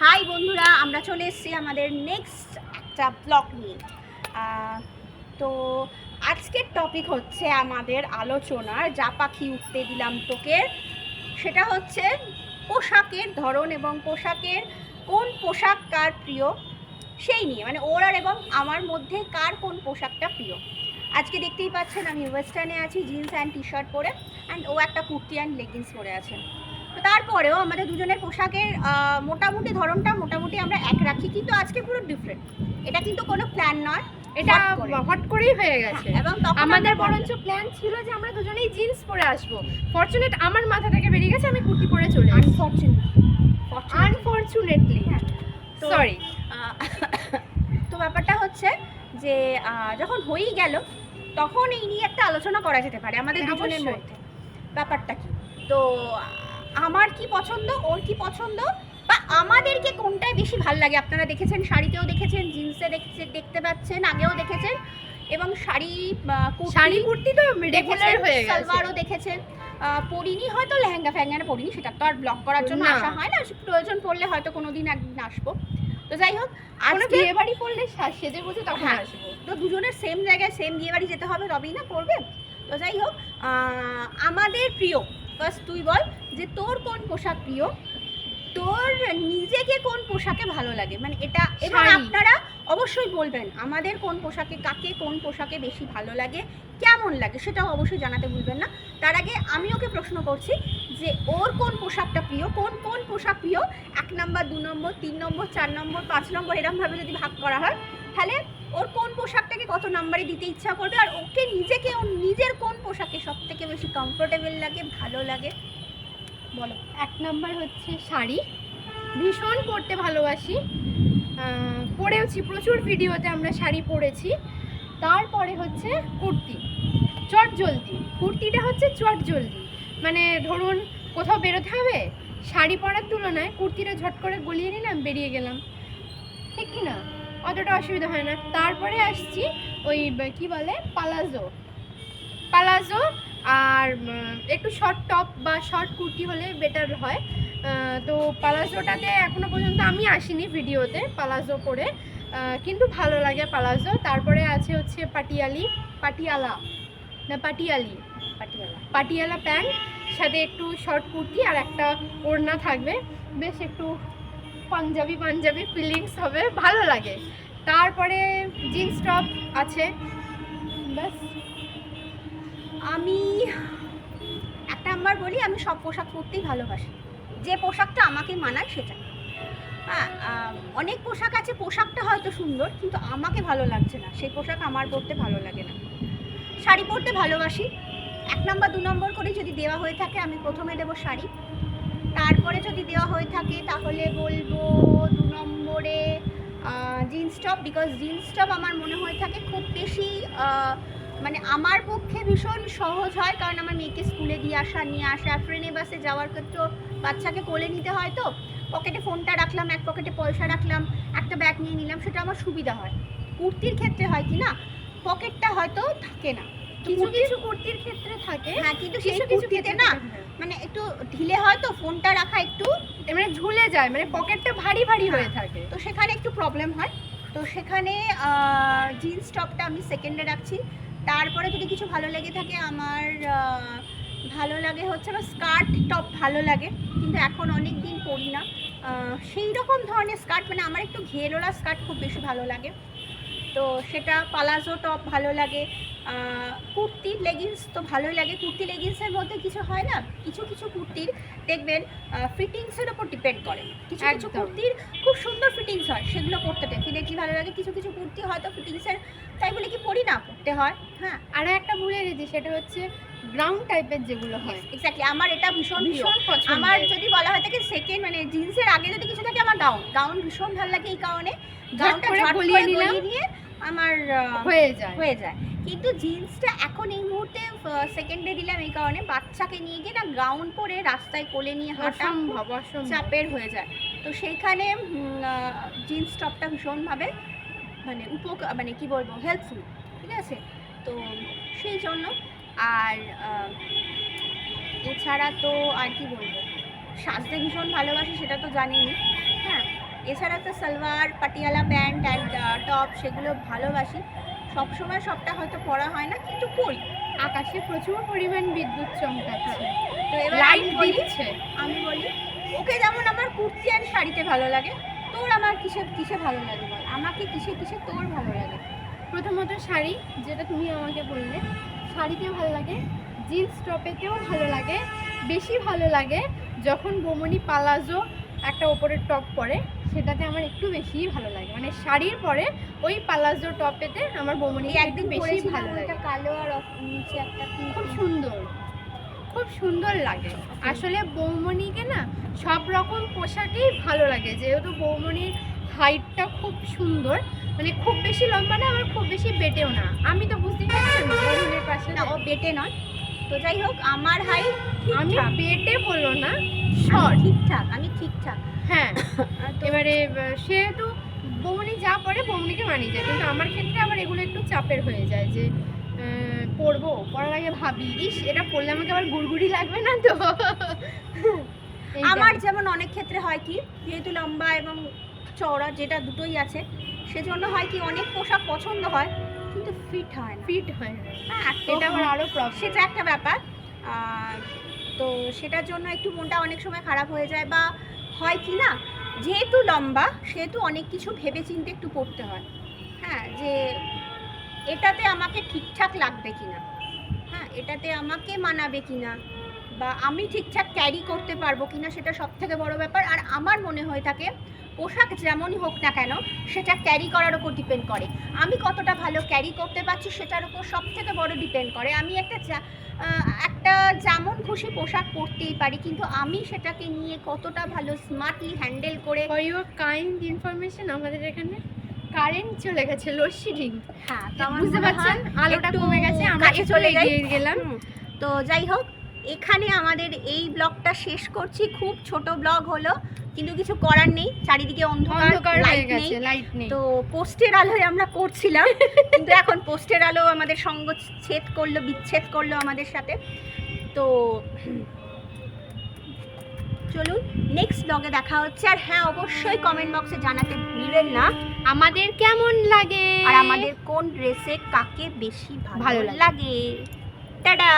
High বন্ধুরা, আমরা চলে এসেছি আমাদের নেক্সট একটা ব্লগ নিয়ে। তো আজকের টপিক হচ্ছে আমাদের আলোচনার যা পাখি উঠতে দিলাম তোকে, সেটা হচ্ছে পোশাকের ধরন এবং পোশাকের কোন পোশাক কার প্রিয় সেই নিয়ে, মানে ওর আর এবং আমার মধ্যে কার কোন পোশাকটা প্রিয়। আজকে দেখতেই পাচ্ছেন আমি ওয়েস্টার্নে আছি, জিন্স অ্যান্ড টি শার্ট পরে, অ্যান্ড ও একটা কুর্তি অ্যান্ড লেগিংস পরে আছেন। তো তারপরেও আমাদের দুজনের পোশাকের মোটামুটি ধরনটা মোটামুটি আমরা এক রাখি, কিন্তু আজকে পুরো ডিফারেন্ট। এটা কিন্তু কোনো প্ল্যান নয়, এটা হট করেই হয়ে গেছে। এবং আমাদের বরঞ্চ প্ল্যান ছিল যে আমরা দুজনেই জিন্স পরে আসবো। ফরচুনেট আমার মাথা থেকে বেরিয়ে গেছে, আমি কুর্তি পরে চলে এসেছি। Unfortunately sorry. তো ব্যাপারটা হচ্ছে যে যখন হয়েই গেল তখন এই নিয়ে একটা আলোচনা করা যেতে পারে আমাদের দুজনের মধ্যে। ব্যাপারটা কি, তো আমার কি পছন্দ, ওর কি পছন্দ, বা আমাদেরকে কোনটাই বেশি ভাল লাগে। আপনারা দেখেছেন, শাড়িতেও দেখেছেন, জিন্সে দেখতে পাচ্ছেন, আগেও দেখেছেন, এবং শাড়ি কুর্তি তো রেগুলার হয়ে গেছে, সালোয়ারও দেখেছেন। পরিনি হয়তো, লেহেঙ্গা ফ্যাঙ্গা পরিনি, সেটা তো আর ব্লগ করার জন্য আসা হয় না, প্রয়োজন পড়লে হয়তো কোনোদিন একদিন আসবো। তো যাই হোক, আজকে বিয়ে বাড়ি পড়লে সেজে বুঝে তখন আসবো। তো দুজনের সেম জায়গায় সেম বিয়ে বাড়ি যেতে হবে, তবেই না করবে। তো যাই হোক, আমাদের প্রিয়, ফার্স্ট তুই বল যে তোর কোন পোশাক প্রিয়, তোর নিজেকে কোন পোশাকে ভালো লাগে, মানে এটা। এবং আপনারা অবশ্যই বলবেন আমাদের কোন পোশাকে, কাকে কোন পোশাকে বেশি ভালো লাগে, কেমন লাগে, সেটাও অবশ্যই জানাতে ভুলবেন না। তার আগে আমি ওকে প্রশ্ন করছি যে ওর কোন পোশাকটা প্রিয়, কোন কোন পোশাক প্রিয়, 1 নম্বর, 2 নম্বর, 3 নম্বর, 4 নম্বর, 5 নম্বর, এরকমভাবে যদি ভাগ করা হয়, তাহলে ওর কোন পোশাকটাকে কত নাম্বারে দিতে ইচ্ছা করবে, আর ওকে নিজেকে, ওর নিজের কোন পোশাকে সব থেকে বেশি কমফোর্টেবল লাগে, ভালো লাগে, বলো। 1 নাম্বার হচ্ছে শাড়ি, ভীষণ পরতে ভালোবাসি, পরেওছি, প্রচুর ভিডিওতে আমরা শাড়ি পরেছি। তারপরে হচ্ছে কুর্তি, চটজলদি। কুর্তিটা হচ্ছে চটজলদি, মানে ধরুন কোথাও বেরোতে হবে, শাড়ি পরার তুলনায় কুর্তিটা ঝট করে গলিয়ে নিলাম, বেরিয়ে গেলাম, ঠিক কি না, অতটা অসুবিধা হয় না। তারপরে আসছি ওই কি বলে পালাজো, আর একটু শর্ট টপ বা শর্ট কুর্তি হলে বেটার হয়। তো পালাজোটাতে এখনো পর্যন্ত আমি আসিনি ভিডিওতে পালাজো পরে, কিন্তু ভালো লাগে পালাজো। তারপরে আছে হচ্ছে পাটিয়ালা প্যান্ট, সাথে একটু শর্ট কুর্তি আর একটা ওড়না থাকবে, বেশ একটু পাঞ্জাবি ফিলিংস হবে, ভালো লাগে। তারপরে জিন্স টপ আছে, ব্যাস। আমি 1 নাম্বার বলি, আমি সব পোশাক পরতেই ভালোবাসি, যে পোশাকটা আমাকে মানায় সেটা। হ্যাঁ, অনেক পোশাক আছে, পোশাকটা হয়তো সুন্দর কিন্তু আমাকে ভালো লাগছে না, সেই পোশাক আমার পরতে ভালো লাগে না। শাড়ি পরতে ভালোবাসি, 1 নম্বর 2 নম্বর করে যদি দেওয়া হয়ে থাকে আমি প্রথমে দেবো শাড়ি, তারপরে যদি দেওয়া হয়ে থাকে তাহলে বলবো 2 নম্বরে jeans top. Because jeans top আমার মনে হয়ে থাকে খুব বেশি, মানে আমার পক্ষে ভীষণ সহজ হয়, কারণ আমার মেয়েকে স্কুলে দিয়ে আসা, নিয়ে আসা, ট্রেনে বাসে যাওয়ার ক্ষেত্রেও বাচ্চাকে কোলে নিতে হয়, তো পকেটে ফোনটা রাখলাম, এক পকেটে পয়সা রাখলাম, একটা ব্যাগ নিয়ে নিলাম, সেটা আমার সুবিধা হয়। কুর্তির ক্ষেত্রে হয় কি না, পকেটটা হয়তো থাকে না, কিছু কিছু কুর্তির ক্ষেত্রে থাকে, হ্যাঁ, কিন্তু সেই কুর্তিতে না, মানে একটু ঢিলে হয়, তো ফোনটা রাখা একটু মানে ঝুলে যায়, মানে পকেটটা ভারী হয়ে থাকে, তো সেখানে একটু প্রবলেম হয়। তো সেখানে জিন্স টপটা আমি সেকেন্ডে রাখছি। তারপরে যদি কিছু ভালো লেগে থাকে, আমার ভালো লাগে হচ্ছে আমার স্কার্ট টপ ভালো লাগে, কিন্তু এখন অনেক দিন পরি না সেই রকম ধরনের স্কার্ট, মানে আমার একটু ঘেরোলা স্কার্ট খুব বেশি ভালো লাগে, তো সেটা পালাজো টপ ভালো লাগে। কুর্তি লেগিংস তো ভালোই লাগে। কুর্তি লেগিংসের মধ্যে কিছু হয় না, কিছু কিছু কুর্তির দেখবেন ফিটিংসের ওপর ডিপেন্ড করে, কিছু কিছু কুর্তির খুব সুন্দর ফিটিংস হয়, সেগুলো পরতে ডেফিনেটলি ভালো লাগে। কিছু কিছু কুর্তি হয়তো ফিটিংসের তাই বলে কি পরি না, পরতে হয়। হ্যাঁ, আর একটা ভুলে গেছি, সেটা হচ্ছে গ্রাউন্ড টাইপের যেগুলো হয়, এক্স্যাক্টলি আমার এটা ভীষণ পছন্দ। আমার যদি বলা হয় থাকে সেকেন্ড, মানে জিন্সের আগে যদি কিছু থাকে, আমার গাউন ভীষণ ভালো লাগে, এই কারণে গাউনটা গলিয়ে নিয়ে আমার হয়ে যায়। কিন্তু জিন্সটা এখন এই মুহূর্তে সেকেন্ডে দিলাম এই কারণে, বাচ্চাকে নিয়ে গিয়ে না গাউন পরে রাস্তায় কোলে নিয়ে হাঁটা চাপের হয়ে যায়, তো সেইখানে জিন্স টপটা ভীষণভাবে মানে মানে কি বলবো, হেল্পফুল, ঠিক আছে। তো সেই জন্য, আর এছাড়া তো আর কি বলবো, সাজতে ভীষণ ভালোবাসি, সেটা তো জানেনই। হ্যাঁ, এছাড়া তো salwar, Patiala pant and top সেগুলো ভালোবাসি। সবসময় সবটা হয়তো পরা হয় না, কিন্তু পরি। আকাশে প্রচুর পরিমাণ বিদ্যুৎ চমকাচ্ছে, তো এবার লাইট দিচ্ছে। আমি বলি ওকে যেমন আমার কুর্তি আর শাড়িতে ভালো লাগে, তোর আমার কিসে কিসে ভালো লাগে বল, আমাকে কিসে কিসে তোর ভালো লাগে? প্রথমত শাড়ি, যেটা তুমি আমাকে বললে, শাড়িতে ভালো লাগে, জিন্স টপেতেও ভালো লাগে। বেশি ভালো লাগে যখন বৌমনি পালাজো একটা ওপরের টপ পরে, সেটাতে আমার একটু বেশিই ভালো লাগে। মানে শাড়ির পরে ওই পালাজো টপেতে আমার বৌমনি একদম বেশি ভালো লাগে। কালো আর নিচে একটা খুব সুন্দর, খুব সুন্দর লাগে। আসলে বৌমনিকে না সব রকম পোশাকেই ভালো লাগে, যেহেতু বৌমনির হাইটটা খুব সুন্দর, মানে খুব বেশি লম্বা না, আবার খুব বেশি বেটেও না। আমি তো বুঝতেই পারছি বৌমনির পাশে না, ও বেটে নয়। তো যাই হোক, আমার হাইট আমি ঠিকঠাক, বেটে বললো না, শর্ট শর্ট। ঠিকঠাক, আমি ঠিকঠাক। হ্যাঁ, তো এবারে সেহেতু বৌমনি যা পরে বৌমনিকে মানিয়ে যায়, কিন্তু আমার ক্ষেত্রে আবার এগুলো একটু চাপের হয়ে যায় যে পরবো, পরার আগে ভাবি ইস এটা পরলে আমাকে আবার গুড়গুড়ি লাগবে না তো। আমার যেমন অনেক ক্ষেত্রে হয় কি, যেহেতু লম্বা এবং চওড়া যেটা দুটোই আছে, সেজন্য হয় কি অনেক পোশাক পছন্দ হয় কিন্তু ফিট হয় না। ফিট হয় না, হ্যাঁ, এটা আবার আরো প্রবলেম। সেটা একটা ব্যাপার। তো সেটার জন্য একটু মনটা অনেক সময় খারাপ হয়ে যায়, বা হয় কি না, যেহেতু লম্বা সেহেতু অনেক কিছু ভেবে চিন্তে একটু পড়তে হয়। হ্যাঁ, যে এটাতে আমাকে ঠিকঠাক লাগবে কিনা, হ্যাঁ এটাতে আমাকে মানাবে কিনা, বা আমি ঠিকঠাক ক্যারি করতে পারবো কিনা, সেটা সব থেকে বড় ব্যাপার। আর আমার মনে হয়ে থাকে পোশাক যেমনই হোক না কেন, সেটা ক্যারি করার ওপর ডিপেন্ড করে। আমি কতটা ভালো ক্যারি করতে পারছি সেটার উপর সব থেকে বড় ডিপেন্ড করে। আমি একটা যেমন খুশি পোশাক পরতেই পারি, কিন্তু আমি সেটাকে নিয়ে কতটা ভালো স্মার্টলি হ্যান্ডেল করে। ফর ইউর কাইন্ড ইনফরমেশন, আমাদের এখানে কারেন্ট চলে গেছে, লোডশেডিং। হ্যাঁ, তো আমার বুঝতে মনে পারছেন, হয় আলোটা একটু কমে গেছে, আমরা কাছে চলে চলে যাই। গেলাম। তো যাই হোক, এখানে আমাদের এই ব্লগটা শেষ করছি। খুব ছোট ব্লগ হলো, কিন্তু কিছু করার নেই, চারিদিকে অন্ধকার অন্ধকার, হয়ে লাইট নেই। গেছে, লাইট নেই। তো পোস্টের আলোয় আমরা করছিলাম, কিন্তু এখন পোস্টের আলো আমাদের সঙ্গ বিচ্ছেদ করলো আমাদের সাথে। তো চলুন নেক্সট ব্লগে দেখা হচ্ছে। আর হ্যাঁ, অবশ্যই কমেন্ট বক্সে জানাতে ভুলবেন না আমাদের কেমন লাগে আর আমাদের কোন ড্রেসে কাকে বেশি ভালো ভালো লাগে। টাটা।